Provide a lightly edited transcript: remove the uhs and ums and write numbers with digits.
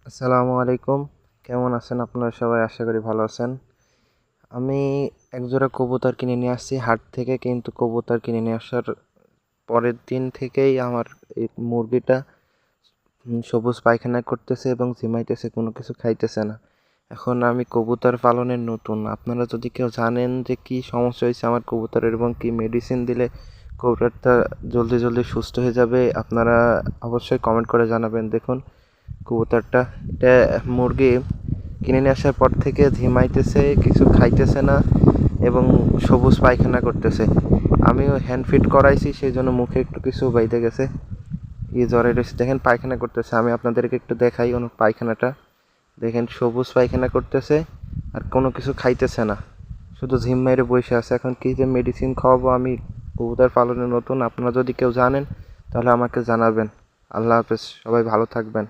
আসসালামু আলাইকুম। কেমন আছেন আপনারা সবাই? আশা করি ভালো আছেন। আমি একজোড়া কবুতর কিনে নিয়ে আসছি হাট থেকে, কিন্তু কবুতর কিনে নিয়ে আসার পরের দিন থেকেই আমার এই মুরগিটা সবুজ পায়খানা করতেছে এবং ঝিমাইতেছে, কোনো কিছু খাইতেছে না। এখন আমি কবুতর পালনের নতুন, আপনারা যদি কেউ জানেন যে কি সমস্যা হয়েছে আমার কবুতরের এবং কি মেডিসিন দিলে কবুতরটা জলদি জলদি সুস্থ হয়ে যাবে, আপনারা অবশ্যই কমেন্ট করে জানাবেন। দেখুন কবুতরটা, এটা মুরগি কিনে নিয়ে আসার পর থেকে ঝিমাইতেছে, কিছু খাইতেছে না এবং সবুজ পায়খানা করতেছে। আমিও হ্যান্ড ফিড করাইছি, সেই জন্য মুখে একটু কিছু বাইতে গেছে, জ্বরে রয়েছে। দেখেন পায়খানা করতেছে, আমি আপনাদেরকে একটু দেখাই ওর পায়খানাটা। দেখেন সবুজ পায়খানা করতেছে আর কোনো কিছু খাইতেছে না, শুধু ঝিম মেরে বসে আছে। এখন কী যে মেডিসিন খাওয়াবো, আমি কবুতর পালনে নতুন, আপনারা যদি কেউ জানেন তাহলে আমাকে জানাবেন। আল্লাহ হাফেজ, সবাই ভালো থাকবেন।